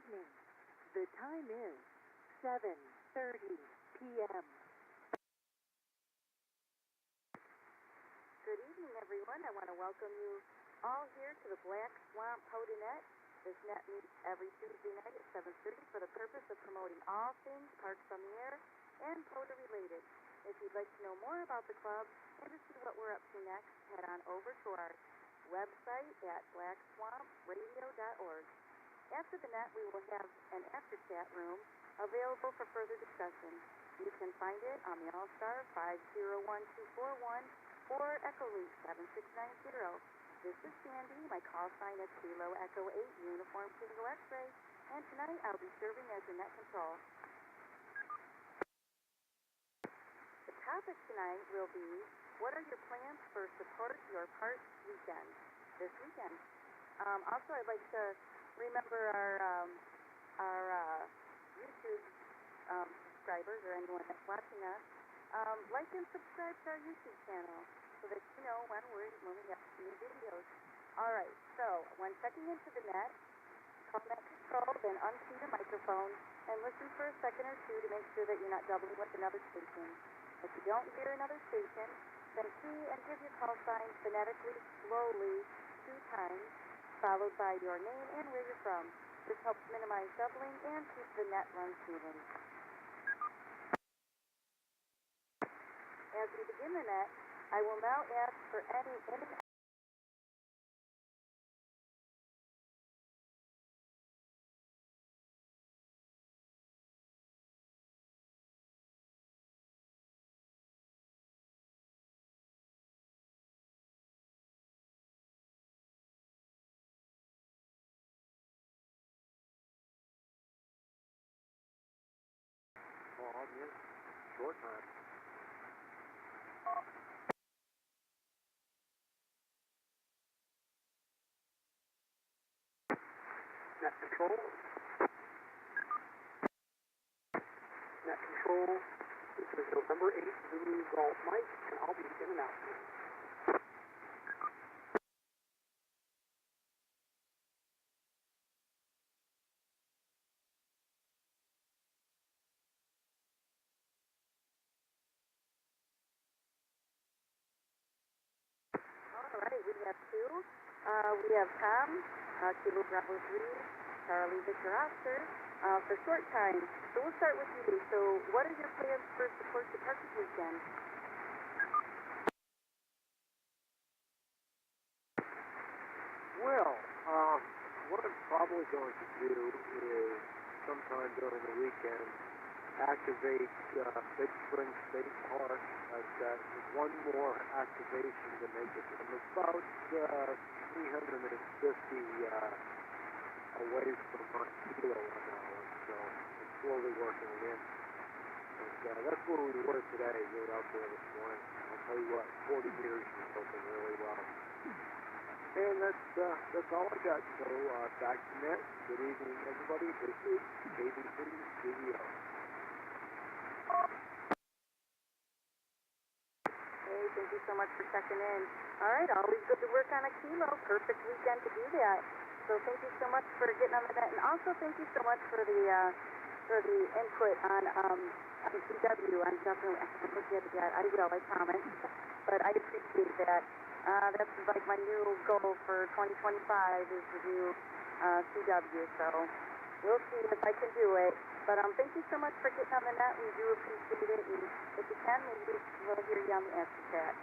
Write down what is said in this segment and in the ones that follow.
evening. The time is 7:30 p.m. Good evening, everyone. I want to welcome you all here to the Black Swamp POTA Net. This net meets every Tuesday night at 7:30 for the purpose of promoting all things Parks on the Air and POTA related. If you'd like to know more about the club and to see what we're up to next, head on over to our website at blackswampradio.org. After the net, we will have an after chat room available for further discussion. You can find it on the Allstar 501241 or Echo Loop 7690. This is Sandy. My call sign is Kilo Echo 8 Uniform Tango X-Ray, and tonight I'll be serving as your net control. The topic tonight will be, what are your plans for Support Your Parks weekend, this weekend? Also, I'd like to remember our YouTube subscribers or anyone that's watching us. Like and subscribe to our YouTube channel so that you know when we have new videos. Alright, so when checking into the net, call net control, then unkey your microphone and listen for a second or two to make sure that you're not doubling with another station. If you don't hear another station, then key and give your call sign phonetically, slowly, 2 times, followed by your name and where you're from. This helps minimize doubling and keep the net run smoothly. As we begin the net, I will now ask for any in and out. Short time. Net control. Net control. This is November 8th, Zulu Golf Mike, and I'll be in and out. Alright, we have 2. We have Tom, Kilo Bravo 3, Charlie Victor Oscar, for short time. So we'll start with you. So what are your plans for Support Your Parks weekend? Well, what I'm probably going to do is sometime during the weekend activate Big Spring State Park. I've got one more activation to make it. I'm about 350 away from my kilo an hour, so I'm slowly working it in. And that's where we were today. We were out there this morning. I'll tell you what, 40 meters is working really well. And that's all I got. So back to net. Good evening, everybody. This is K8BSR-L. Hey, thank you so much for checking in. All right, always good to work on a kilo. Perfect weekend to do that. So thank you so much for getting on the net, and also thank you so much for the input on CW. I'm definitely, I haven't looked at it yet. I will, I promise. But I appreciate that. That's like my new goal for 2025 is to do CW. So we'll see if I can do it. But thank you so much for getting on the net. We do appreciate it. And if you can, maybe we'll hear you on the after chat.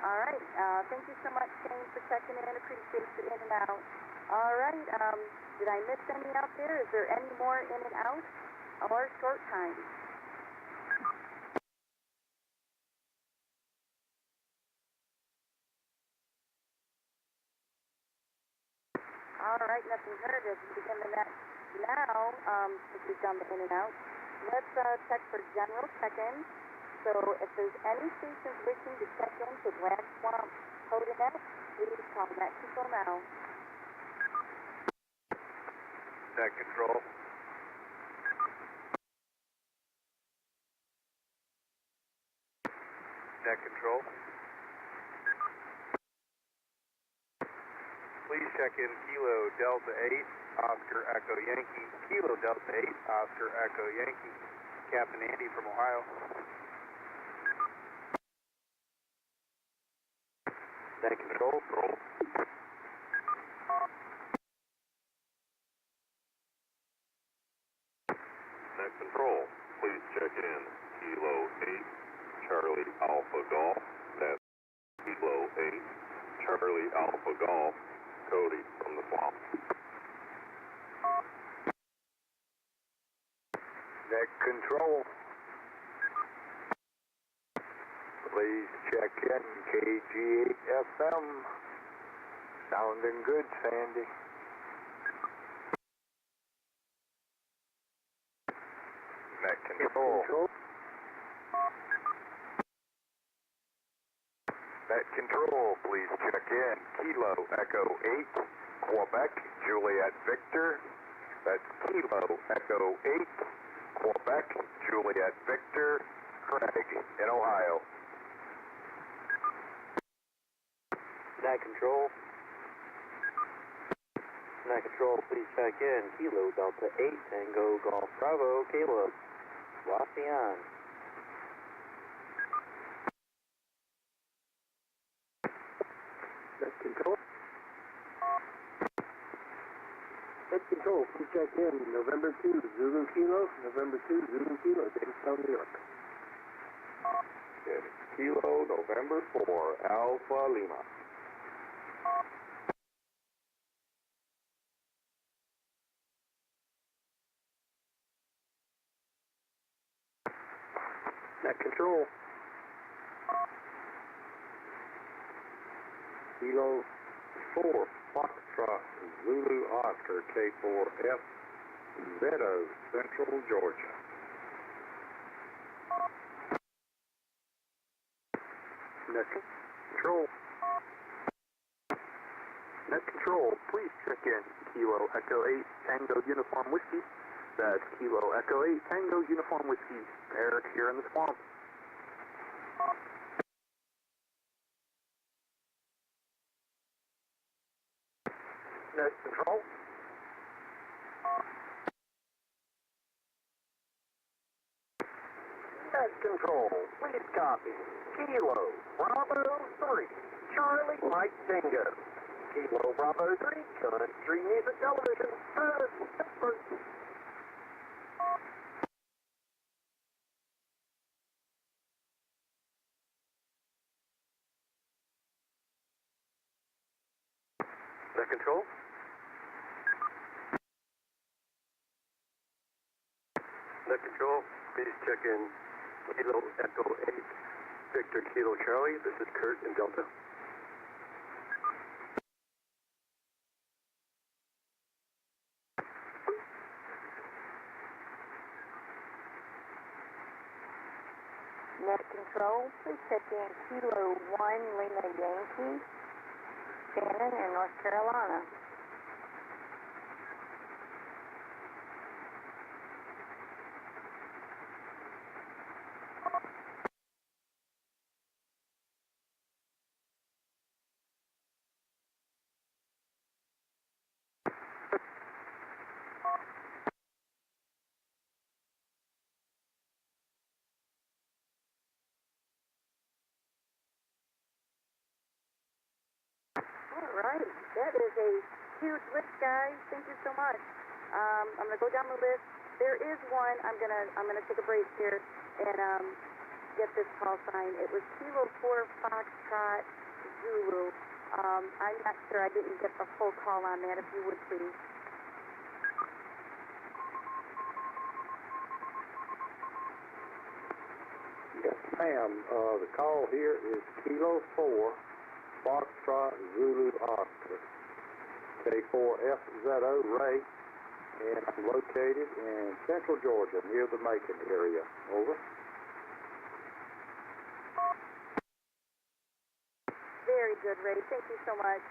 All right. Thank you so much, Shane, for checking in. Appreciate you in and out. All right. Did I miss any out there? Is there any more in and out or short time? All right. Nothing heard as we begin the net. Now, since we've done the in and out, let's check for general check-in. So if there's any stations wishing to check in to Black Swamp POTA Net, please call net control now. Net control. Net control. Please check in Kilo Delta 8. Oscar Echo Yankee, Kilo Delta 8, Oscar Echo Yankee, Captain Andy from Ohio. Net control. Net control, please check in. Kilo 8, Charlie Alpha Golf. That's Kilo 8, Charlie Alpha Golf, Cody from the swamp. Net control. Please check in. KG8FM. Sounding good, Sandy. Net control. Net control, please check in. Kilo Echo 8, Quebec, Juliet Victor. That's Kilo Echo 8, Quebec, Juliet Victor, Craig in Ohio. Net control. Net control, please check in. Kilo Delta 8, Tango Golf Bravo, Caleb. Wasion. Net control. Net control, please check in. November 2, Zulu Kilo. November 2, Zulu Kilo, Jamestown, New York. Okay. Kilo November 4, Alpha Lima. Net control. Kilo 4, Foxtrot, Zulu Oscar, K8BSR-L Central, Georgia. Net control. Net control, please check in. Kilo Echo 8, Tango Uniform Whiskey. That's Kilo Echo 8, Tango Uniform Whiskey. Eric here in the swamp. Net control. Net control, please copy. Kilo Bravo 3, Charlie Mike Tango. Kilo Bravo 3, Country Music Television, Pittsburgh. Net control. Net control, please check in. Kilo Echo 8, Victor Kilo Charlie. This is Kurt in Delta. Net control, please check in. Kilo 1, Lima Yankee, Shannon in North Carolina. All right, that is a huge list, guys. Thank you so much. I'm gonna go down the list. There is one. I'm gonna take a break here and get this call sign. It was Kilo 4 Foxtrot Zulu. I'm not sure. I didn't get the full call on that. If you would please. Yes, ma'am. The call here is Kilo 4, Foxtrot Zulu Oscar, K8BSR-L Ray, and I'm located in central Georgia, near the Macon area. Over. Very good, Ray. Thank you so much.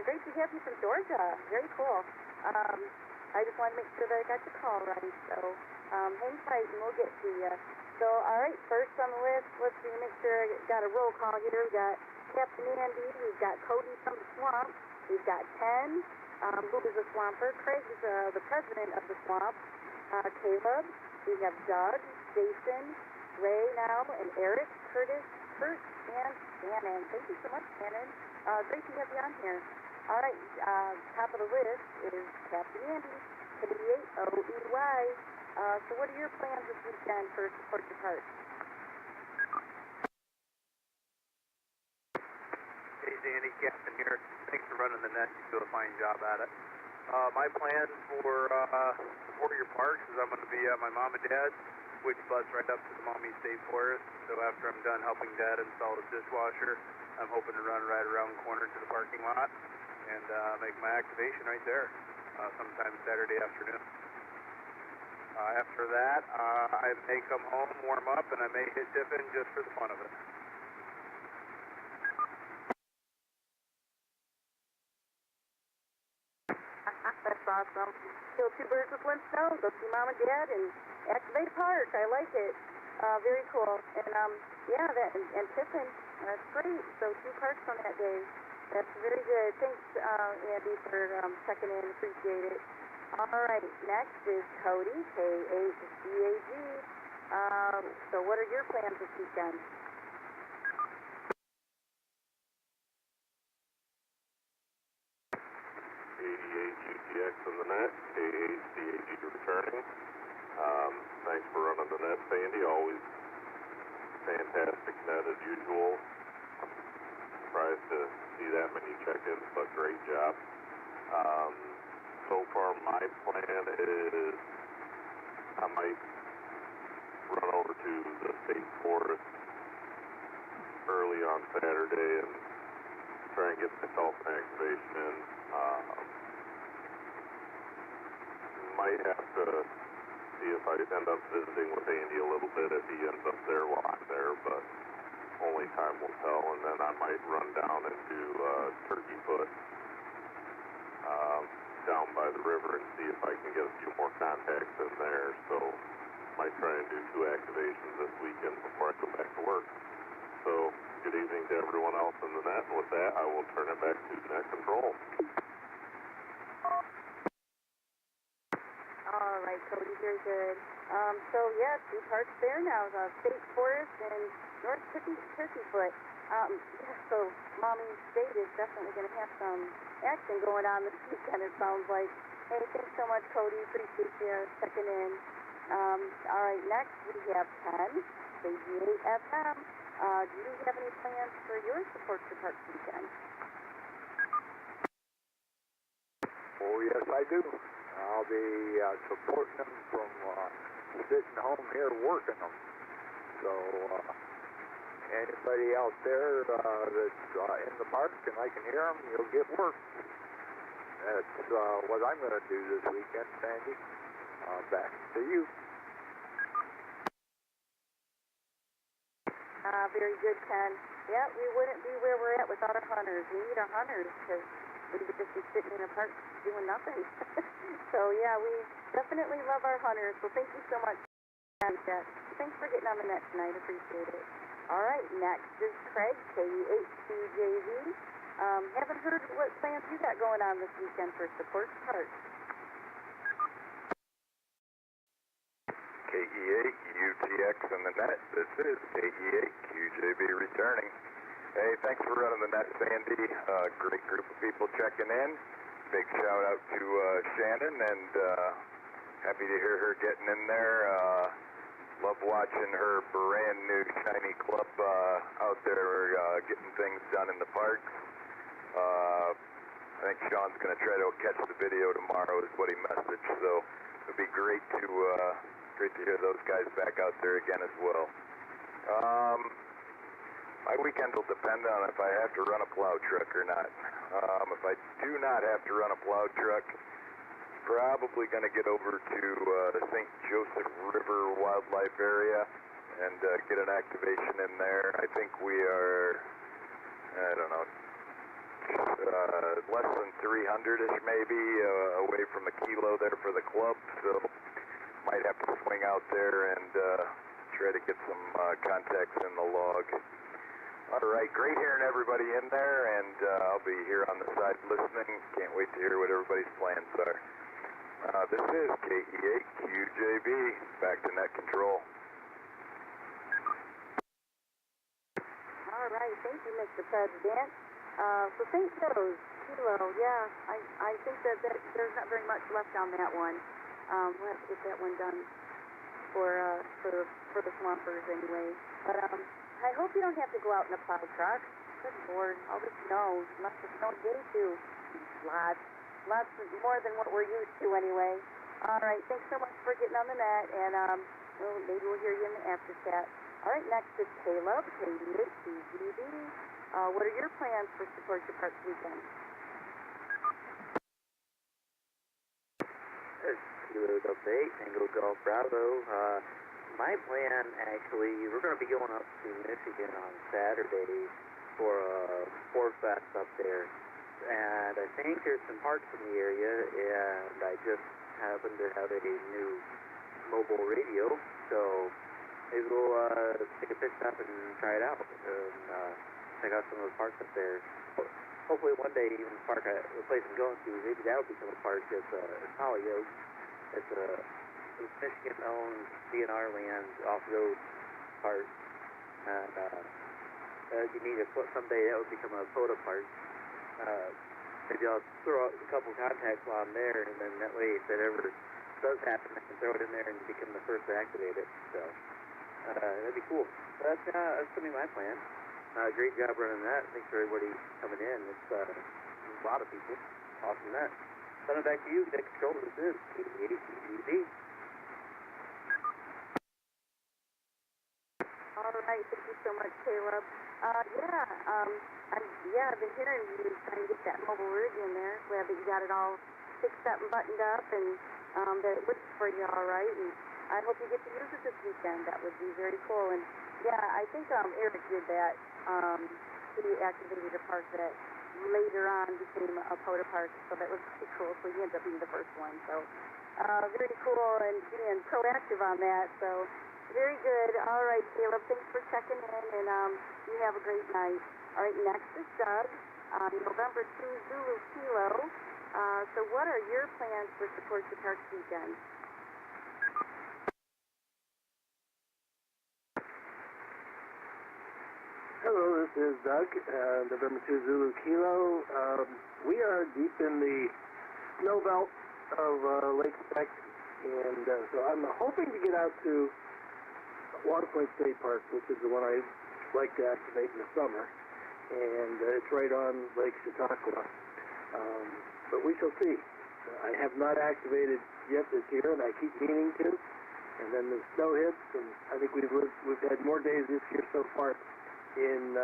Great to have you from Georgia. Very cool. I just wanted to make sure that I got your call right. So hang tight and we'll get to you. So, all right, first on the list, let's see, make sure I got a roll call here. We got Captain Andy, we've got Cody from the swamp, we've got Ken, who is a swamper. Craig is the president of the swamp. Caleb. We have Doug, Jason, Ray now, and Eric, Curtis, Kurt, and Shannon. Thank you so much, Shannon. Great to have you on here. All right, top of the list is Captain Andy, K8OEY. So what are your plans this weekend for Support Your Parts? Hey, Danny, Captain here. Thanks for running the net. You do a fine job at it. My plan for Support Your Parks is I'm going to be at my mom and dad's, switch bus right up to the Maumee State Forest. So after I'm done helping Dad install the dishwasher, I'm hoping to run right around the corner to the parking lot and make my activation right there sometime Saturday afternoon. After that, I may come home, warm up, and I may hit Tiffin just for the fun of it. That's awesome. Kill two birds with one stone. Go see Mom and Dad and activate a park. I like it. Very cool. And yeah, that and Tiffin. That's great. So 2 parks on that day. That's very good. Thanks, Andy, for checking in. Appreciate it. All right. Next is Cody, K8BSR-L Allstar. So what are your plans this weekend? KE8ZUE-L in the net, K8ZUE-L returning. Thanks for running the net, Sandy. Always fantastic net as usual. Surprised to see that many check-ins, but great job. So far, my plan is I might run over to the State Forest early on Saturday and try and get myself an activation in. Might have to see if I end up visiting with Andy a little bit if he ends up there while I'm there, but only time will tell. And then I might run down and do Turkey Foot down by the river and see if I can get a few more contacts in there. So might try and do 2 activations this weekend before I go back to work. So good evening to everyone else in the net, and with that I will turn it back to net control. All right, Cody, very good. So yeah, 2 parks there now, the State Forest and North Turkey Foot. Yeah, so Maumee State is definitely going to have some action going on this weekend, it sounds like. Hey, thanks so much, Cody. Appreciate you checking in. All right, next we have Ken, KG8FM. Do you have any plans for your Support Your Parks weekend? Oh, yes, I do. I'll be supporting them from sitting home here working them. So anybody out there that's in the park and I can hear them, you'll get work. That's what I'm going to do this weekend, Sandy. Back to you. Very good, Ken. Yeah, we wouldn't be where we're at without our hunters. We need our hunters because we could just be sitting in a park doing nothing. So, yeah, we definitely love our hunters. So thank you so much. Thanks for getting on the net tonight. Appreciate it. All right, next is Craig, KE8ZUE-L. Haven't heard what plans you got going on this weekend for Support Parks. KE8UTX in the net. This is KE8QJB returning. Hey, thanks for running the net, Sandy. Great group of people checking in. Big shout out to Shannon, and happy to hear her getting in there. Love watching her brand new shiny club out there getting things done in the parks. I think Sean's going to try to catch the video tomorrow is what he messaged, so it would be great to hear those guys back out there again as well. My weekend will depend on if I have to run a plow truck or not. If I do not have to run a plow truck, probably going to get over to the St. Joseph River Wildlife Area and get an activation in there. I think we are, I don't know, less than 300-ish maybe away from a kilo there for the club, so might have to swing out there and try to get some contacts in the log. All right, great hearing everybody in there, and I'll be here on the side listening. Can't wait to hear what everybody's plans are. This is KE8ZUE-L back to net control. All right, thank you, Mr. President. So St. Joe's, Kilo, yeah, I think that there's not very much left on that one. We'll have to get that one done for the swampers anyway. But I hope you don't have to go out in a plow truck. Good Lord, all this snow. Must have snowed day too. Lots more than what we're used to anyway. All right, thanks so much for getting on the net, and maybe we'll hear you in the after chat. All right, next is Caleb, K8BSR-L. What are your plans for Support Your Parks weekend? Kilo Delta 8, Tango Golf Bravo. My plan, actually, we're going to be going up to Michigan on Saturday for a Forest Fest up there. And I think there's some parks in the area, and I just happen to have a new mobile radio, so maybe we'll take a pit stop and try it out, and check out some of the parks up there. Hopefully one day even the park, the place I'm going to, maybe that will become a park. It's Hollyoaks. It's a Michigan-owned DNR land off-road park, and you need someday that would become a POTA park. Maybe I'll throw out a couple contacts on there, and then that way, if that ever does happen, I can throw it in there and become the first to activate it. So that'd be cool. That's going to be my plan. Great job running that. Thanks for everybody coming in. It's a lot of people. Awesome that. Send it back to you. Next control. This is K8ZUE-L. All right, thank you so much, Caleb. I've been hearing you trying to get that mobile rig in there. Glad that you got it all fixed up and buttoned up, and that it works for you all right. And I hope you get to use it this weekend. That would be very cool. And yeah, I think Eric did that. He activated a park that later on became a POTA park, so that was pretty cool. So he ended up being the first one. So very cool and being proactive on that. So very good. All right, Caleb, thanks for checking in, and you have a great night. All right, next is Doug, November 2 Zulu Kilo. So what are your plans for Support Your Parks weekend? Hello, this is Doug, November 2 Zulu Kilo. We are deep in the snow belt of Lake Speck, and so I'm hoping to get out to Waterpoint State Park, which is the one I like to activate in the summer, and it's right on Lake Chautauqua. But we shall see. I have not activated yet this year, and I keep meaning to. And then the snow hits, and I think we've had more days this year so far in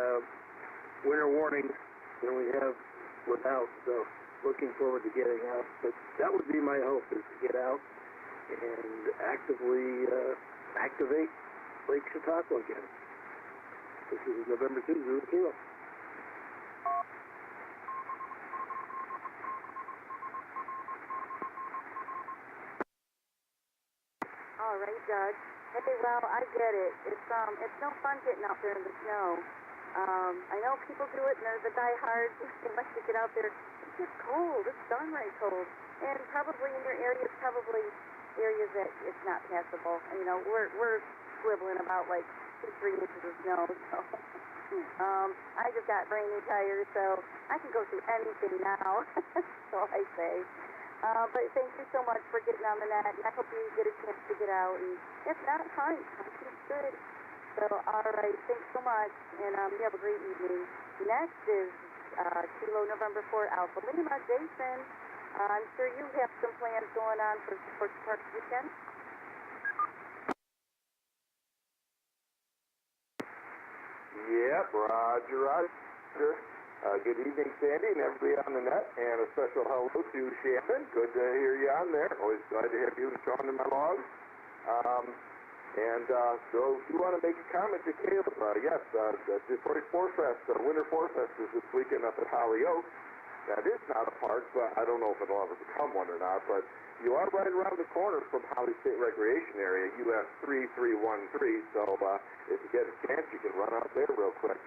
winter warnings than we have without. So looking forward to getting out. But that would be my hope, is to get out and actively activate Lake Chautauqua again. This is November 2 Zulu Kilo. All right, Doug. Hey, well, I get it. It's no fun getting out there in the snow. I know people do it, and they're the diehards. They like to get out there. It gets cold. It's downright cold. And probably in your area, it's probably areas that it's not passable. You know, we're swiveling about like 2-3 inches of snow. So I just got brand new tires, so I can go through anything now. So I say. But thank you so much for getting on the net, and I hope you get a chance to get out. And if not, fine. It's good. So, all right, thanks so much, and you have a great evening. Next is Kilo November 4 Alpha Lima. Jason, I'm sure you have some plans going on for Support Your Parks weekend. Yep, Roger. Good evening, Sandy, and everybody on the net, and a special hello to Shannon. Good to hear you on there. Always glad to have you and Sean in my log. So if you want to make a comment to Caleb, yes, the Detroit Forest Fest, Winter Forest Fest is this weekend up at Hollyoaks. That is not a park, but I don't know if it'll ever become one or not, but you are right around the corner from Holly State Recreation Area, US 3313, so if you get a chance, you can run out there real quick.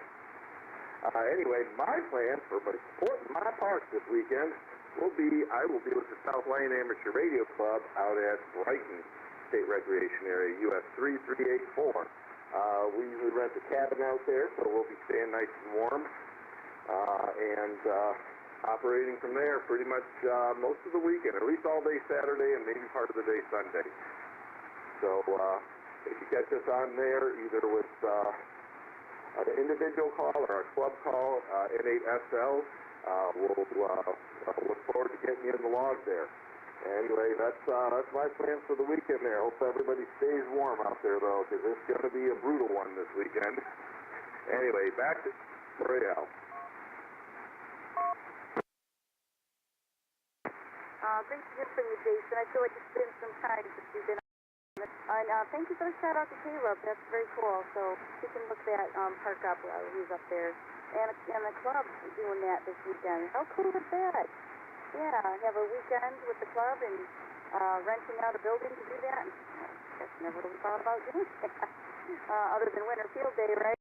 Anyway, my plans for supporting my parks this weekend will be, I will be with the South Lane Amateur Radio Club out at Brighton State Recreation Area, US 3384. We usually rent a cabin out there, so we'll be staying nice and warm, and operating from there pretty much most of the weekend, at least all day Saturday and maybe part of the day Sunday. So if you catch us on there, either with an individual call or a club call, K8SL, we'll look forward to getting you in the log there. Anyway, that's my plans for the weekend there. Hope everybody stays warm out there, though, because it's going to be a brutal one this weekend. Anyway, back to Royale. Great to hear from you, Jason. I feel like it's been some time since you've been on. And thank you for the shout out to Caleb. That's very cool. So he can look that park up while he's up there. And the club's doing that this weekend. How cool is that? Yeah, have a weekend with the club and renting out a building to do that. I never really thought about doing that. Other than Winter Field Day, right?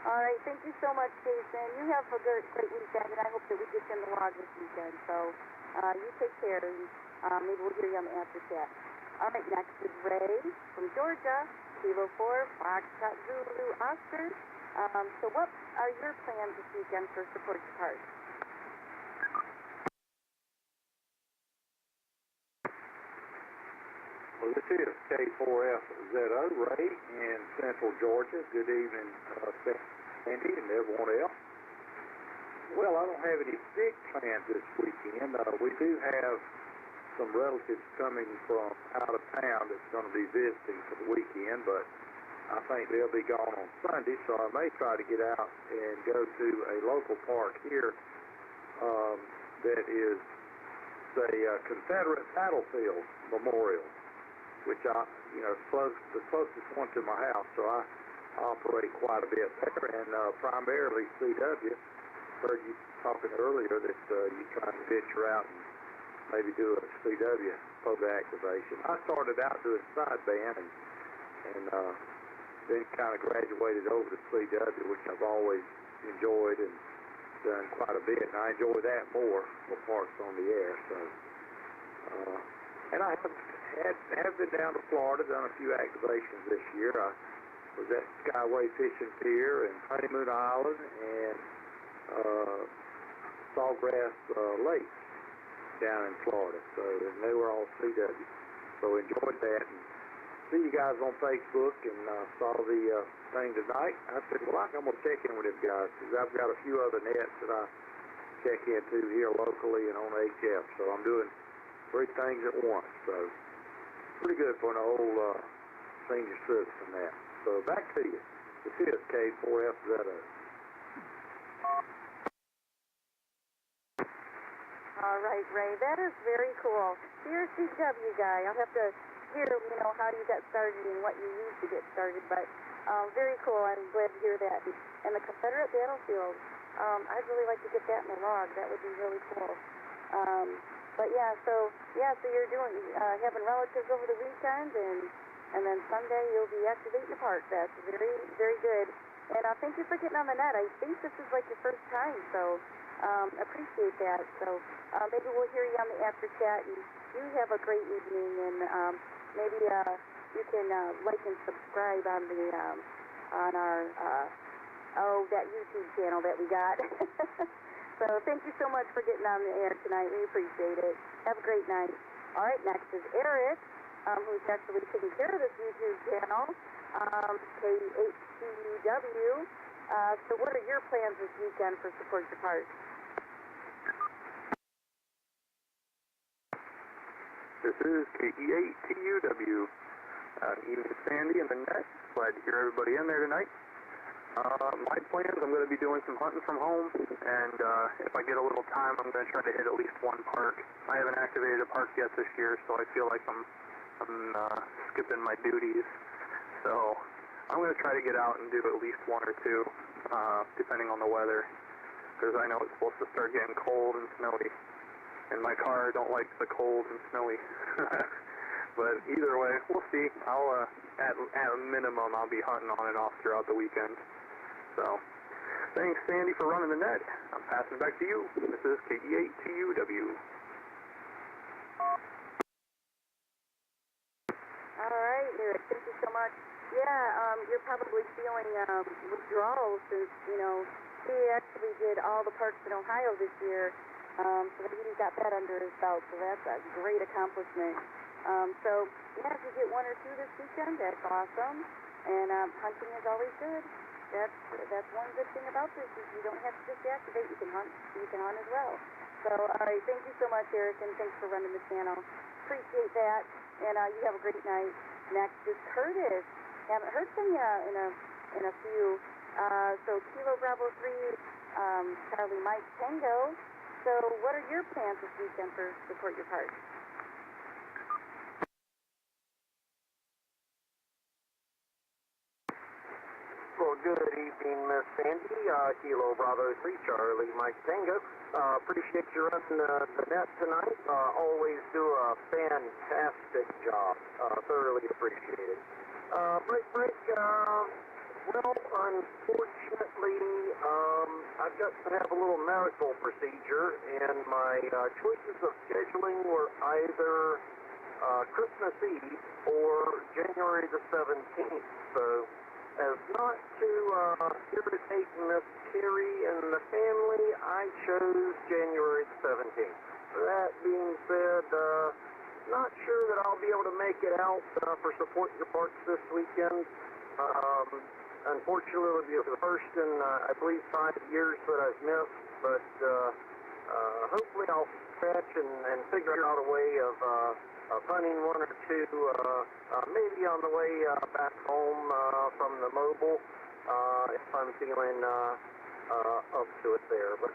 All right, thank you so much, Jason. You have a great weekend, and I hope that we get you in the log this weekend. So you take care, and maybe we'll hear you on the after chat. All right, next is Ray from Georgia, Kilo 4, Foxtrot Zulu Oscar. So what are your plans this weekend for Support Your Park? Well, this is K8BSR-L Ray in Central Georgia. Good evening, Sandy and everyone else. Well, I don't have any big plans this weekend. We do have some relatives coming from out of town that's going to be visiting for the weekend, but I think they'll be gone on Sunday, so I may try to get out and go to a local park here that is, say, Confederate Battlefield Memorial, which the closest one to my house, so I operate quite a bit there, and primarily CW. Heard you talking earlier that you're trying to venture out and maybe do a CW POTA activation. I started out doing sideband and then kind of graduated over to CW, which I've always enjoyed and done quite a bit, and I enjoy that more for parks on the air. So, and I have been down to Florida, done a few activations this year. I was at Skyway Fishing Pier and Honeymoon Island and Sawgrass Lake down in Florida. So, and they were all CW. So enjoyed that. And see you guys on Facebook and saw the thing tonight. I said, well, I'm going to check in with them guys because I've got a few other nets that I check into here locally and on HF. So I'm doing 3 things at once. So pretty good for an old senior citizen that. So back to you. This is K8BSR-L. All right, Ray, that is very cool. So you're a CW guy. I'll have to hear, how you got started and what you used to get started, but very cool. I'm glad to hear that. And the Confederate Battlefield, I'd really like to get that in the log. That would be really cool. But so you're doing having relatives over the weekend, and then Sunday you'll be activating the park. That's very, very good. And thank you for getting on the net. I think this is like your first time, so appreciate that. So maybe we'll hear you on the after chat. And you have a great evening, and maybe you can like and subscribe on the on our that YouTube channel that we got. So thank you so much for getting on the air tonight. We appreciate it. Have a great night. All right, next is Eric, who's actually taking care of this YouTube channel, K8ZUE-L. So what are your plans this weekend for Support Your Park? This is KE8ZUE-L. Evening, Sandy and the net. Glad to hear everybody in there tonight. My plans, I'm going to be doing some hunting from home, and if I get a little time, I'm going to try to hit at least one park. I haven't activated a park yet this year, so I feel like I'm skipping my duties. So I'm going to try to get out and do at least 1 or 2, depending on the weather, because I know it's supposed to start getting cold and snowy, and my car don't like the cold and snowy. But either way, we'll see. I'll at a minimum, I'll be hunting on and off throughout the weekend. So Thanks, Sandy, for running the net. I'm passing it back to you. This is KE8ZUE-L. All right, Eric, thank you so much. Yeah, you're probably feeling withdrawal since, he actually did all the parks in Ohio this year, so that he got that under his belt, so that's a great accomplishment. So, yeah, if you get one or two this weekend, that's awesome, and hunting is always good. That's one good thing about this, is you don't have to just activate, you can hunt as well. So, all right, thank you so much, Eric, and thanks for running the channel. Appreciate that, and you have a great night. Next is Curtis. Haven't heard from you in a few. So Kilo Bravo 3, Charlie Mike Tango. So what are your plans this weekend for Support Your Parks? Well, good evening, Miss Sandy. Kilo Bravo 3, Charlie Mike Tango. Appreciate you running the net tonight. Always do a fantastic job. Thoroughly appreciated. Break. Well, unfortunately, I've got to have a little medical procedure, and my choices of scheduling were either Christmas Eve or January the 17th. So, as not to irritate Miss Carrie and the family, I chose January the 17th. That being said, not sure that I'll be able to make it out for Support Your Parks this weekend. Unfortunately, it'll be the first in, I believe, 5 years that I've missed, but hopefully I'll scratch and figure out a way of hunting one or two, maybe on the way back home from the mobile, if I'm feeling up to it there. But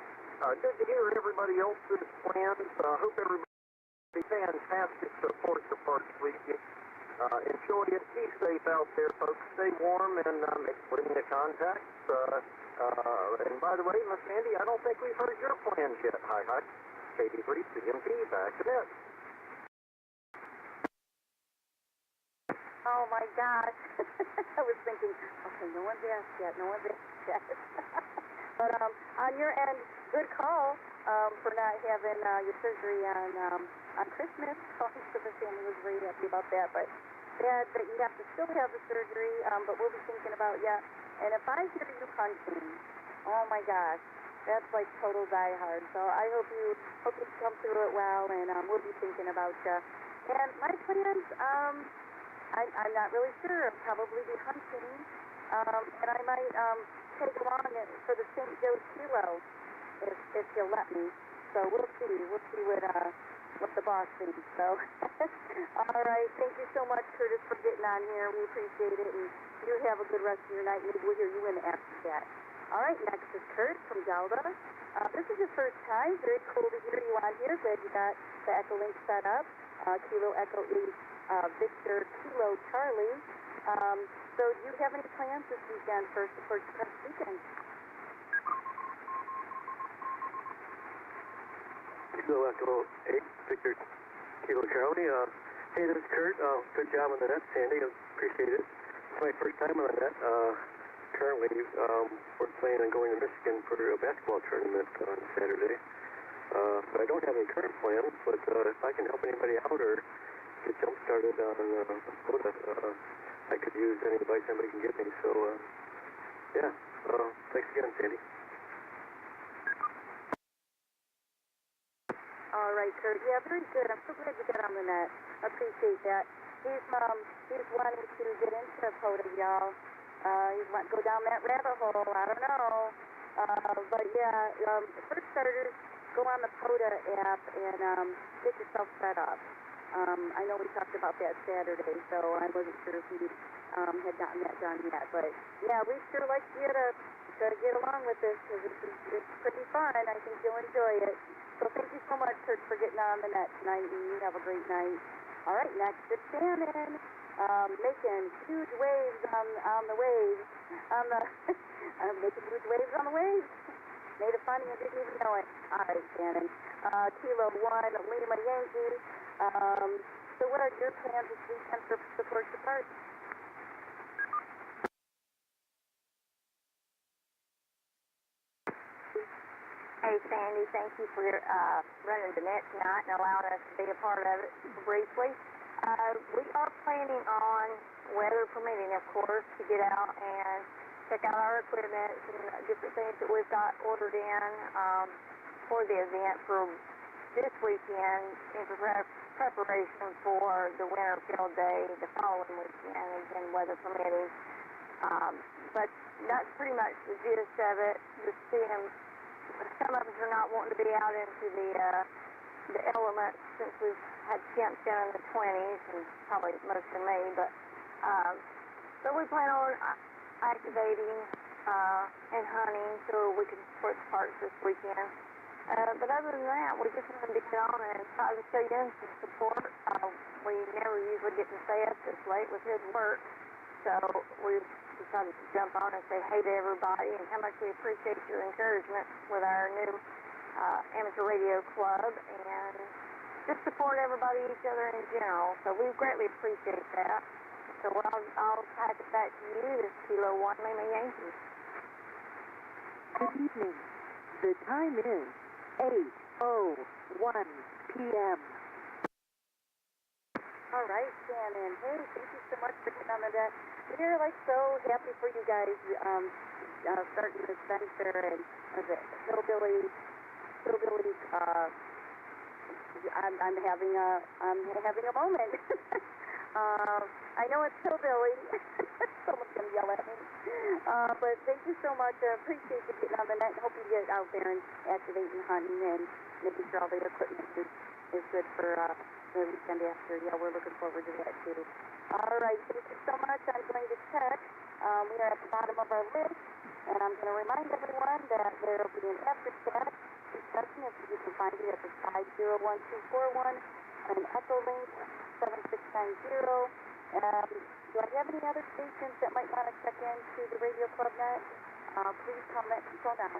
good to hear everybody else's plans. Hope everybody fantastic Support Your Parks weekend. Enjoy it. Be safe out there, folks. Stay warm and make plenty of contacts. And by the way, Miss Sandy, I don't think we've heard your plans yet. Hi. K8BSR-L back to net. Oh my gosh. I was thinking, okay, no one's asked yet. But on your end, good call for not having your surgery on Christmas. So the family was very happy about that. But sad that you have to still have the surgery, but we'll be thinking about you. And if I hear you hunting, oh my gosh, that's like total diehard. So I hope you come through it well, and we'll be thinking about you. And my plans, I'm not really sure. I'll probably be hunting, and I might take along for the St. Joe's Kilo if you'll let me. So we'll see. We'll see what the boss thinks. So, all right. Thank you so much, Curtis, for getting on here. We appreciate it, and you have a good rest of your night. Maybe we'll hear you in after that. All right. Next is Kurt from Delta. This is your first time. Very cool to hear you on here. Glad you got the Echo Link set up. Kilo Echo 8 Victor Kilo Charlie. So do you have any plans this weekend for Support Your Parks weekend? Kilo Echo 8 Victor Kilo Charlie. Hey, this is Kurt. Good job on the net, Sandy. I appreciate it. It's my first time on the net. Currently, we're planning on going to Michigan for a basketball tournament on Saturday. But I don't have any current plans, but if I can help anybody out or get jump-started on POTA, I could use any advice anybody can give me. So, yeah. Thanks again, Sandy. All right, Kurt. Yeah, very good. I'm so glad you got on the net. I appreciate that. He's wanting to get into POTA, y'all. He's wanting to go down that rabbit hole. I don't know. But yeah, for starters, go on the POTA app and get yourself set up. I know we talked about that Saturday, so I wasn't sure if you had gotten that done yet. But yeah, we sure like you to get along with this, because it's pretty fun. I think you'll enjoy it. So thank you so much, Kurt, for getting on the net tonight, and you have a great night. All right, next is Shannon, making huge waves on the waves, making huge waves on the waves. Made it funny and didn't even know it. All right, Shannon. Kilo 1, Lima Yankee. So what are your plans this weekend for Support Your Parks? Hey, Sandy, thank you for running the net tonight and allowing us to be a part of it briefly. We are planning on, weather permitting, of course, to get out and check out our equipment and different things that we've got ordered in for the event for this weekend in preparation for the winter field day the following weekend, again, weather permitting. But that's pretty much the gist of it. Just seeing, some of us are not wanting to be out into the elements since we've had temps down in the 20s, and probably most of me, but we plan on activating and hunting so we can support the parks this weekend. But other than that, we just wanted to get on and try to show you some support. We never usually get to stay up this late with his work, so we decided to jump on and say hey to everybody and how much we appreciate your encouragement with our new amateur radio club and just support everybody, each other in general. So we greatly appreciate that. So I'll pass it back to you. This is Kilo 1 Lima Yankee. Good evening. The time is 8:01 p.m. All right, Shannon. Hey, thank you so much for getting on the deck. We're so happy for you guys starting this venture and hillbilly. I'm having a moment. I know it's hillbilly. Someone's gonna yell at me. But thank you so much. I appreciate you getting on the net. Hope you get out there and activating hunting and making sure all the equipment is good for the weekend after. Yeah, we're looking forward to that too. All right, thank you so much. I'm going to check. We are at the bottom of our list, and I'm going to remind everyone that there will be an after-chat discussion. If you can find it at the 501241 and Echo Link 7690. Do I have any other stations that might want to check into the Radio Club net? Please comment control now.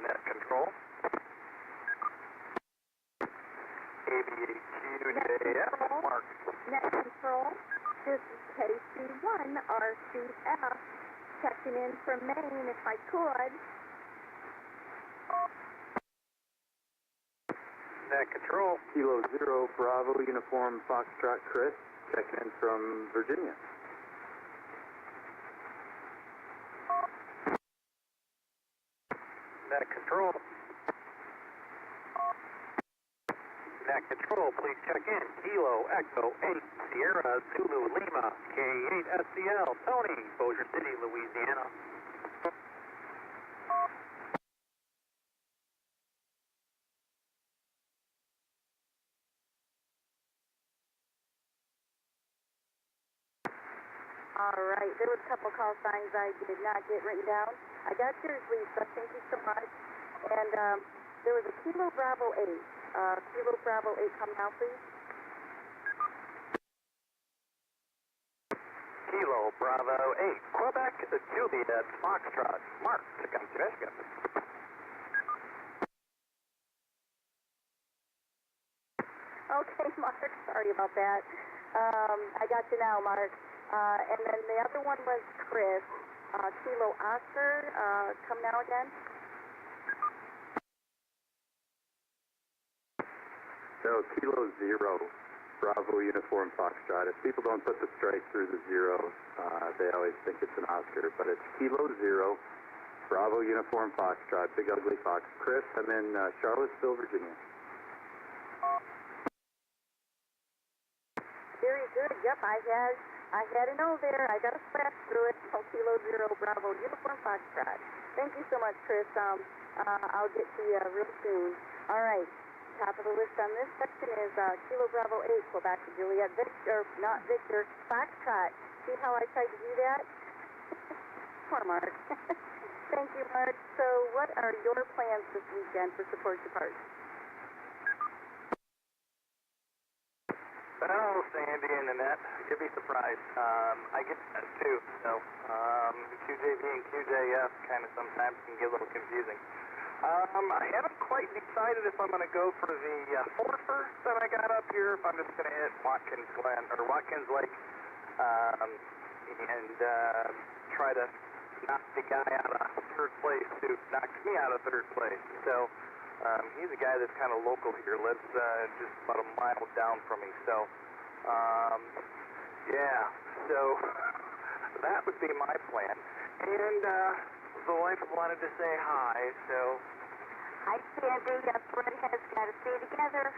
Net control. K8ZUE-L Mark. Net control. This is KC1RCF checking in from Maine if I could. Net control. Kilo 0 Bravo Uniform Foxtrot Chris checking in from Virginia. Net control. Net control, please check in. Kilo Echo 8 Sierra Zulu Lima K8SCL Tony, Bossier City, Louisiana. All right, there was a couple call signs I did not get written down. I got yours, Lisa. Thank you so much. And there was a Kilo Bravo 8. Kilo Bravo 8, come now, please. Kilo Bravo 8, Quebec Juliet Foxtrot, Mark, check on Michigan. Okay, Mark, sorry about that. I got you now, Mark. And then the other one was Chris. Kilo Oscar, come now again. So Kilo 0 Bravo Uniform Foxtrot. If people don't put the strike through the 0, they always think it's an Oscar, but it's Kilo 0 Bravo Uniform Foxtrot, Big Ugly Fox. Chris, I'm in Charlottesville, Virginia. Very good. Yep, I had a no there. I got a splash through it. So Kilo 0 Bravo Uniform Foxtrot. Thank you so much, Chris. I'll get to you real soon. All right. Top of the list on this section is Kilo Bravo 8, Quebec Juliet Victor, not Victor, Foxtrot. See how I tried to do that? Poor Mark. Thank you, Mark. So what are your plans this weekend for Support Your Parks? Well, Sandy and Annette, you'd be surprised. I get that too. So QJV and QJF kind of sometimes can get a little confusing. I haven't quite decided if I'm going to go for the Forfer that I got up here, if I'm just going to hit Watkins Glen or Watkins Lake and try to knocked the guy out of third place who knocked me out of third place. So he's a guy that's kind of local here, lives just about a mile down from me. So, yeah, so that would be my plan. And the wife wanted to say hi, so... Hi, Sandy. Yes, redheads got to stay together.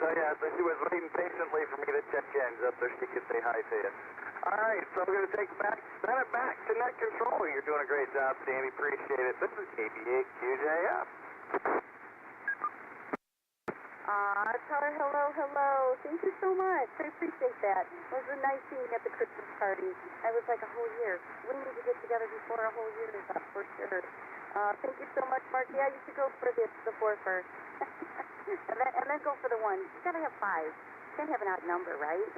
So she was waiting patiently for me to check in up there so she could say hi to you. All right, so I'm going to send it back to net control. You're doing a great job, Sandy. Appreciate it. This is KE8ZUE-L. Tell her hello. Thank you so much. I appreciate that. It was a nice seeing at the Christmas party. I was like a whole year. We need to get together before a whole year is up for sure. Thank you so much, Mark. Yeah, you should go for the 4 first. and then go for the 1. You gotta have 5. You can't have an odd number, right?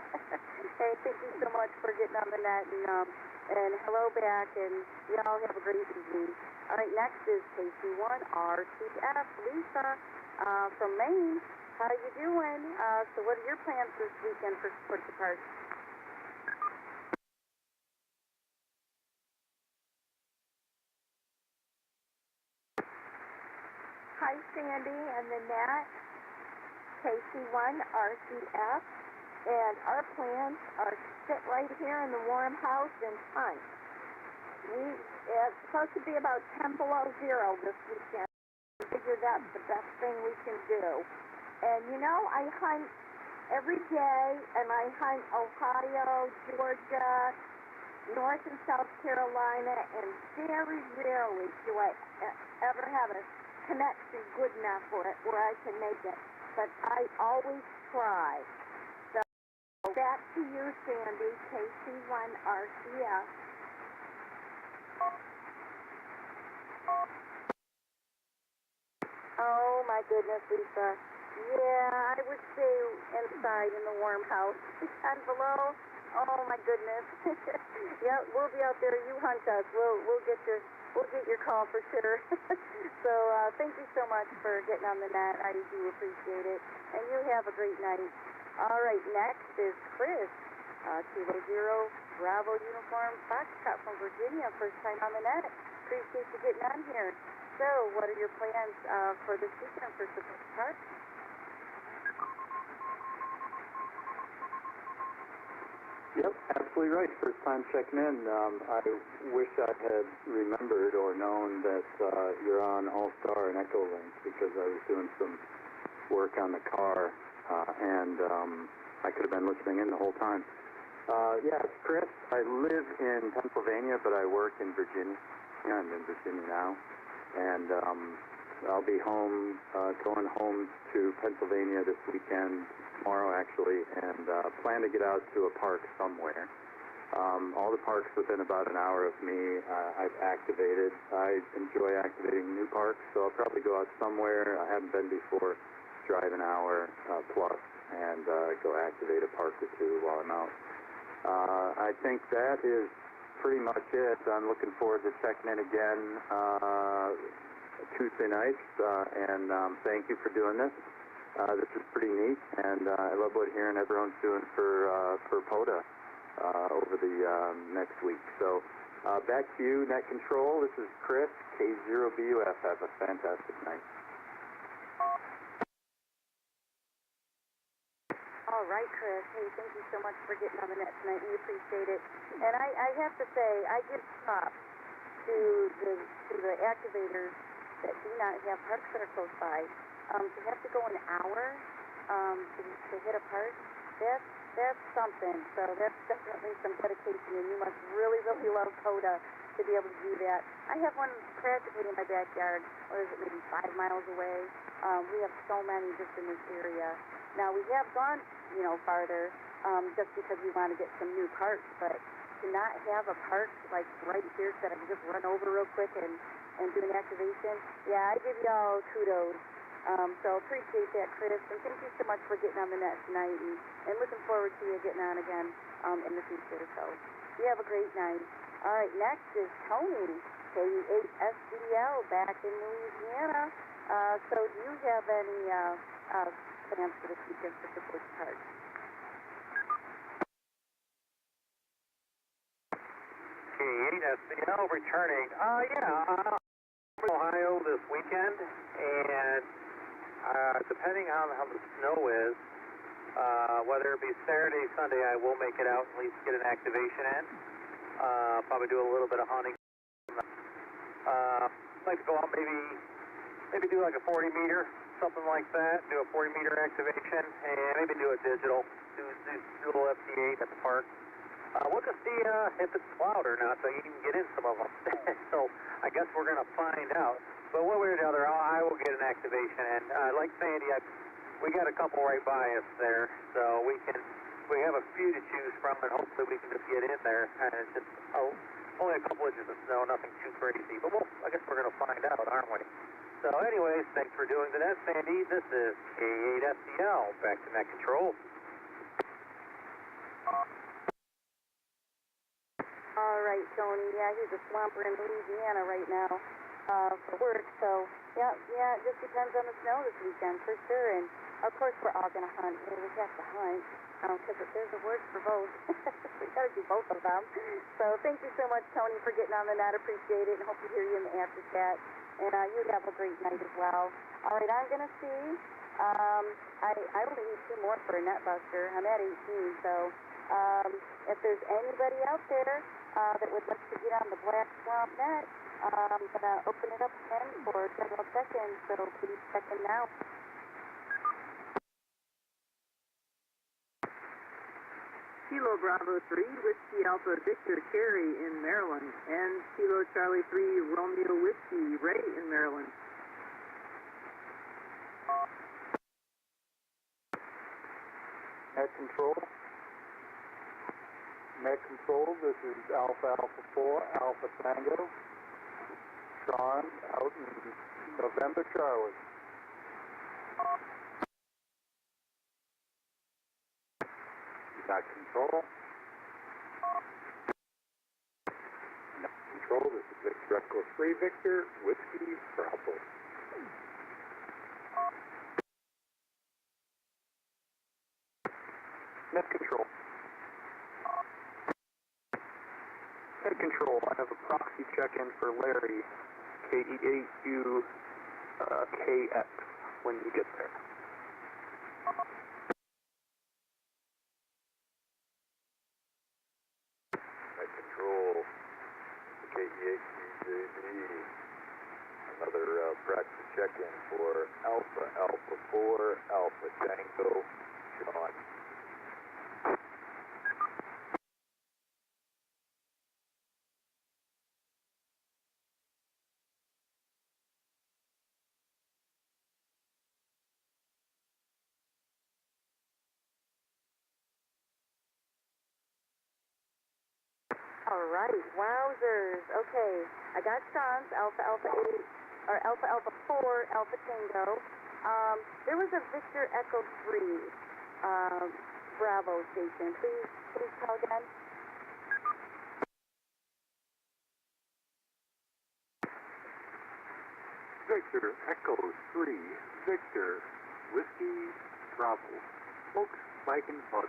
Hey, thank you so much for getting on the net, and hello back, and y'all have a great evening. All right, next is KC1RCF, Lisa, from Maine. How you doing? So what are your plans this weekend for sports parks? Hi, Sandy and the net, KC1RCF, and our plans are to sit right here in the warm house and hunt. It's supposed to be about 10 below zero this weekend. I figure that's the best thing we can do. And I hunt every day, and I hunt Ohio, Georgia, North and South Carolina, and very rarely do I ever have a connection good enough for it where I can make it. But I always try. So back to you, Sandy, KC1RCF. Oh my goodness, Lisa. Yeah, I would say inside in the warm house. And below, oh my goodness. Yeah, we'll be out there. You hunt us. We'll get your call for sure. So thank you so much for getting on the net. I do appreciate it. And you have a great night. All right, next is Chris. Kilo Zero Bravo Uniform Foxtrot from Virginia. First time on the net. Appreciate you getting on here. So what are your plans for this weekend for Sports Park? Yep, absolutely right. First time checking in. I wish I had remembered or known that you're on Allstar and Echo Link because I was doing some work on the car and I could have been listening in the whole time. Yeah, it's Chris. I live in Pennsylvania, but I work in Virginia. Yeah, I'm in Virginia now. And I'll be home, going home to Pennsylvania this weekend, tomorrow actually, and plan to get out to a park somewhere. All the parks within about an hour of me I've activated. I enjoy activating new parks, so I'll probably go out somewhere I haven't been before, drive an hour plus, and go activate a park or two while I'm out. I think that is pretty much it. I'm looking forward to checking in again Tuesday nights, and thank you for doing this. This is pretty neat, and I love what hearing everyone's doing for POTA over the next week. So back to you, Net Control. This is Chris, K0BUF. Have a fantastic night. All right, Chris. Hey, thank you so much for getting on the net tonight. We appreciate it. And I have to say, I give props to the activators that do not have parks that are close by. To have to go an hour to hit a park, that's something. So that's definitely some dedication, and you must really, really love POTA to be able to do that. I have one practically in my backyard. What is it, maybe 5 miles away? We have so many just in this area. Now, we have gone, farther just because we want to get some new parks, but to not have a park like right here that I can just run over real quick and do an activation, yeah, I give y'all kudos. So appreciate that, Chris, and thank you so much for getting on the net tonight, and looking forward to you getting on again in the future. So you have a great night. All right, next is Tony, K8SDL, back in Louisiana. So do you have any plans for this weekend for Sports Park? K8BSR-L returning. I'm in Ohio this weekend, and depending on how the snow is, whether it be Saturday, Sunday, I will make it out and at least get an activation in. Probably do a little bit of hunting. Like to go out maybe do like a 40 meter, something like that. Do a 40 meter activation and maybe do a digital. Do a little FT8 at the park. We'll just see if it's plowed or not, so you can get in some of them. So I guess we're going to find out. But one way or the other, I will get an activation in. Like Sandy, we got a couple right by us there, so we have a few to choose from, and hopefully we can just get in there. And it's just only a couple inches of snow, nothing too crazy. But I guess we're going to find out, aren't we? So anyways, thanks for doing the net, Sandy. This is K8SCL, back to net control. All right, Tony. Yeah, he's a swamper in Louisiana right now for work. So, yeah, it just depends on the snow this weekend for sure. And, of course, we're all going to hunt. We have to hunt because there's a word for both. We got to do both of them. So thank you so much, Tony, for getting on the net. Appreciate it, and hope to hear you in the after chat. And you have a great night as well. All right, I'm going to see. I only need 2 more for a net buster. I'm at 18, so if there's anybody out there that would like to get on the Black Swamp net, I'm going to open it up again for general check-in, so please check in now. Kilo Bravo 3, Whiskey Alpha Victor Carey in Maryland, and Kilo Charlie 3, Romeo Whiskey Ray in Maryland. Net control. Net control, this is Alpha 4, Alpha Tango. Sean out in November Charlie. Net control. Net control, this is Victor Echo 3 Victor, Whiskey Bravo. Net control. Net control, I have a proxy check-in for Larry, KE8ZUE-L when you get there. Net control, KE8ZUE-L, another practice check-in for Alpha 4, Alpha Tango, Sean. All right, wowzers. Okay, I got Sean's Alpha 8, or Alpha 4, Alpha Tango. There was a Victor Echo 3 Bravo station. Please call again. Victor Echo 3, Victor, Whiskey Bravo, Volkswagen Bug.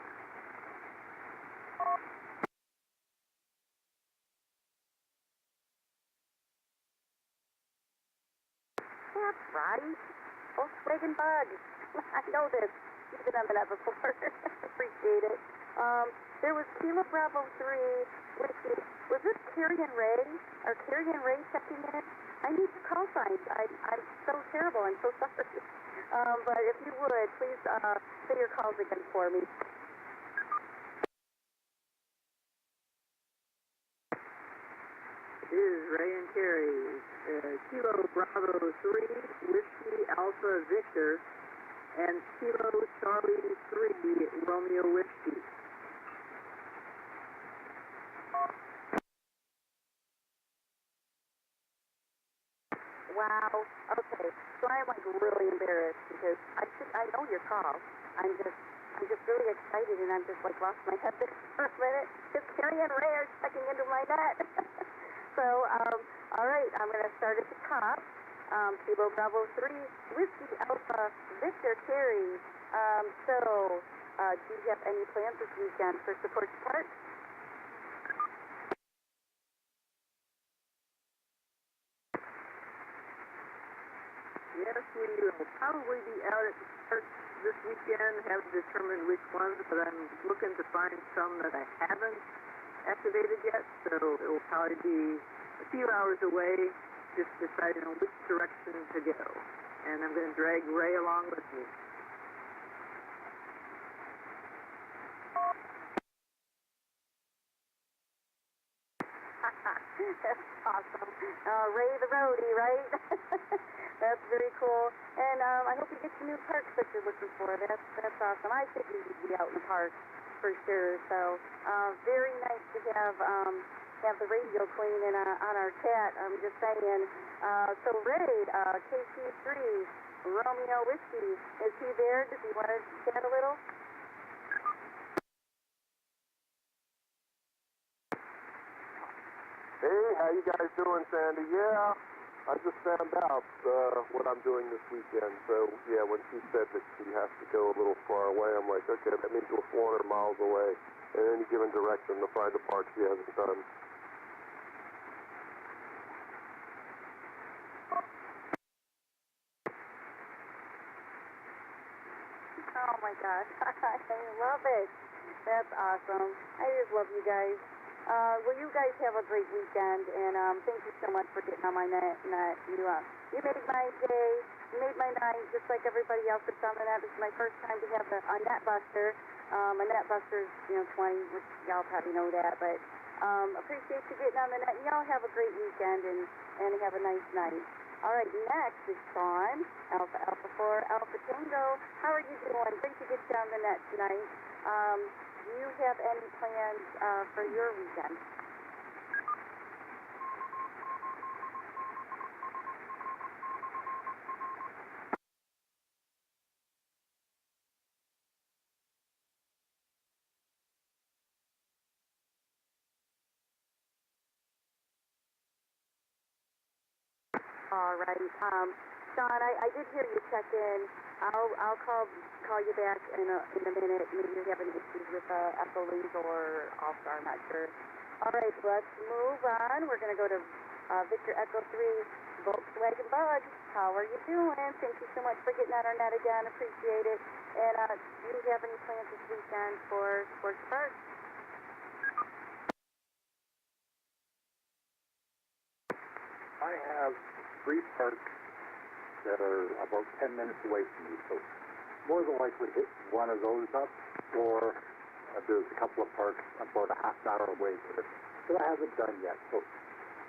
That's right. Volkswagen Bug. I know this. You've been on the net before. Appreciate it. There was Kilo Bravo 3 Whiskey. Was this Carrie and Ray? Are Carrie and Ray checking in? I need your call signs. I'm so terrible. I'm so sorry. But if you would, please say your calls again for me. It is Ray and Carrie. Kilo Bravo 3, Whiskey Alpha Victor, and Kilo Charlie 3, Romeo Whiskey. Wow. Okay. So I'm like really embarrassed because I know your call. I'm just really excited and I'm just like lost my head there for a minute because Carrie and Ray are checking into my net. So, all right, I'm going to start at the top. Kilo Bravo 3, Whiskey Alpha Victor Carrie. Do you have any plans this weekend for support parks? probably be out at the park this weekend. Haven't determined which ones, but I'm looking to find some that I haven't activated yet, so it will probably be a few hours away, just deciding on which direction to go. And I'm going to drag Ray along with me. That's awesome. Ray the roadie, right? That's very cool. And I hope you get some new parks that you're looking for. That's awesome. I figured you'd be out in the park for sure. So very nice to have the radio queen on our chat. I'm just saying. So Ray, KC3, Romeo Whiskey, is he there? Does he want to chat a little? Hey, how you guys doing, Sandy? Yeah, I just found out what I'm doing this weekend. So, yeah, when she said that she has to go a little far away, I'm like, okay, that means we're 400 miles away in any given direction to find a park she hasn't done. Oh my gosh, I love it. That's awesome. I just love you guys. Well, you guys have a great weekend, and thank you so much for getting on my net. You made my day, you made my night, just like everybody else that's on the net. This is my first time to have a net buster. A net buster's, 20, which y'all probably know that, but appreciate you getting on the net. And y'all have a great weekend and have a nice night. All right, next is Sean, Alpha Alpha 4 Alpha Tango. How are you doing? Great to get you on the net tonight. Do you have any plans for your weekend? All right. Sean, I did hear you check in. I'll call you back in a minute. Maybe you're having issues with Echo Link or Allstar, I'm not sure. All right, let's move on. We're going to go to Victor Echo 3, Volkswagen Bug. How are you doing? Thank you so much for getting on our net again. Appreciate it. And do you have any plans this weekend for Sports Park? I have 3 parks that are about 10 minutes away from me, so more than likely hit one of those up, or there's a couple of parks about a half an hour away that I haven't done yet, so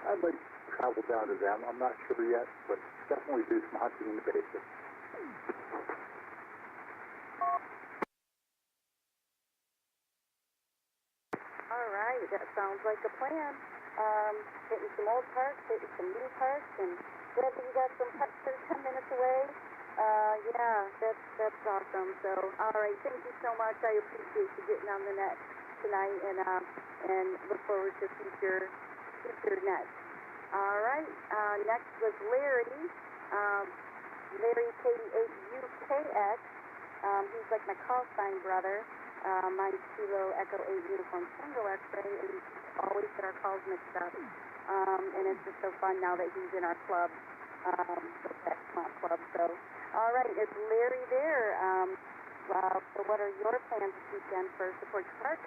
I might travel down to them. I'm not sure yet, but definitely do some hunting in the basin. All right, that sounds like a plan. Hitting some old parks, hitting some new parks, and glad that you got some parks that are 10 minutes away. Yeah, that's awesome. So, all right, thank you so much. I appreciate you getting on the net tonight, and look forward to future nets. All right, next was Larry. Larry K8UKX. He's like my call sign brother. Mine's Kilo Echo 8 Uniform Tango X-ray, and we always get our calls mixed up. And it's just so fun now that he's in our club, the Pet Swamp Club. So, all right, is Larry there? So what are your plans this weekend for Support Your Park?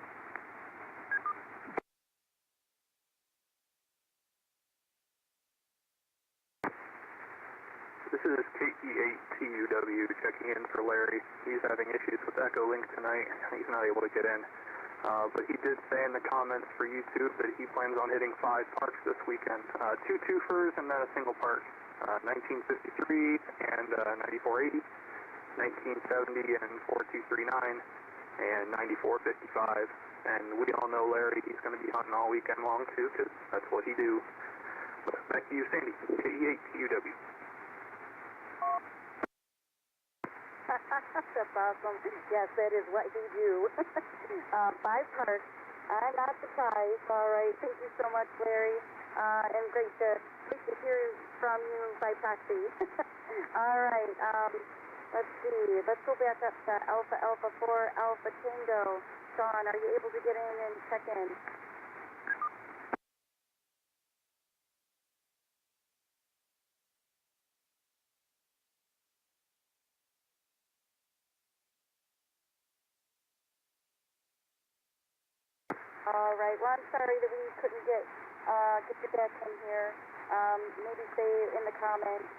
This is KE8ZUE-L checking in for Larry. He's having issues with Echo Link tonight. He's not able to get in. But he did say in the comments for YouTube that he plans on hitting 5 parks this weekend. 2 twofers and then a single park. 1953 and 9480, 1970 and 4239, and 9455. And we all know Larry, he's going to be hunting all weekend long too, because that's what he do. But back to you, Sandy. KE8ZUE-L. That's awesome. Yes, that is what he do. 5 parks. I'm not surprised. All right. Thank you so much, Larry. And great to hear from you by proxy. All right. Let's see. Let's go back up to Alpha Alpha 4 Alpha Tango. Sean, are you able to get in and check in? All right. Well, I'm sorry that we couldn't get you back in here. Maybe say in the comments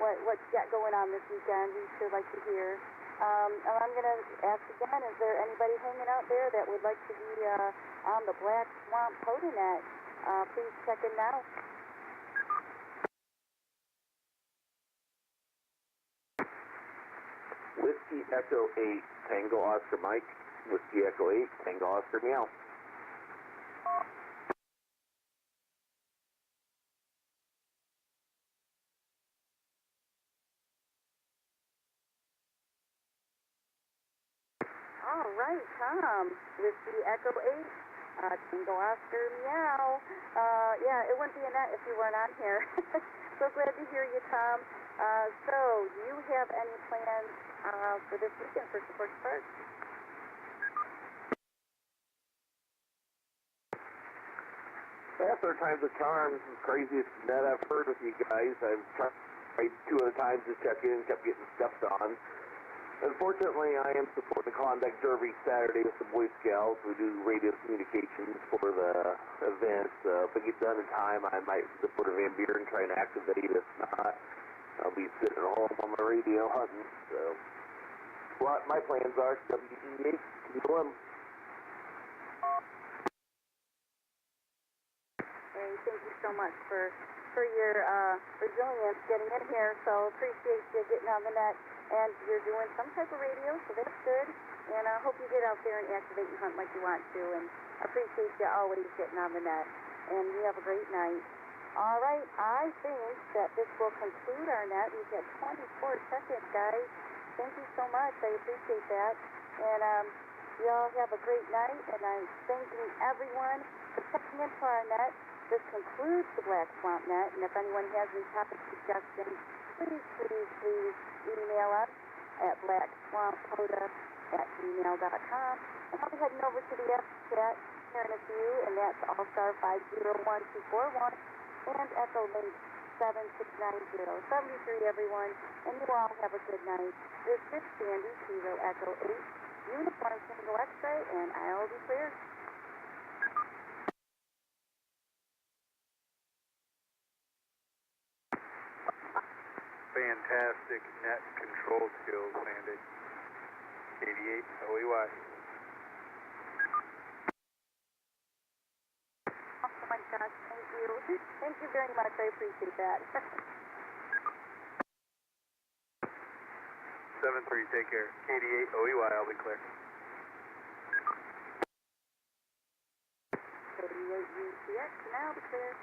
what you got going on this weekend. We sure like to hear. And I'm going to ask again, is there anybody hanging out there that would like to be on the Black Swamp POTA net? Please check in now. Whiskey Echo 8, Tango Oscar Mike. Whiskey Echo 8, Tango Oscar Meow. All right, Tom. Whiskey Echo 8, Tango Oscar Meow. Yeah, it wouldn't be a net if you weren't on here. So glad to hear you, Tom. So, do you have any plans for this weekend for Support Park? Third time's a charm. Craziest net I've heard with you guys. I've tried 2 other times to check in, kept getting stepped on. Unfortunately, I am supporting the Conduct Derby Saturday with the Boy Scouts. We do radio communications for the event. If I get done in time, I might support a Van Buren and try and activate. If not, I'll be sitting at home on my radio hunting. So, what my plans are, KE8ZUE-L. Hey, thank you so much for your resilience getting in here. So appreciate you getting on the net. And you're doing some type of radio, so that's good. And I hope you get out there and activate and hunt like you want to. And appreciate you always getting on the net. And you have a great night. All right, I think that this will conclude our net. We've got 24 seconds, guys. Thank you so much. I appreciate that. And y'all have a great night. And I'm thanking everyone for checking into our net. This concludes the Black Swamp net. And if anyone has any topic suggestions, please email us at blackswamppota@gmail.com. And I'll be heading over to the F-Chat here in a few, and that's Allstar501241 and Echo Link 7690. 73, everyone, and you all have a good night. This is Sandy, Kilo Echo 8, Uniform Single X-Ray, and I'll be clear. Fantastic net control skills, Sandy. K8OEY. Oh my gosh, thank you. Thank you very much. I appreciate that. 7-3, take care. K8OEY, I'll be clear. K8UCX, now be clear.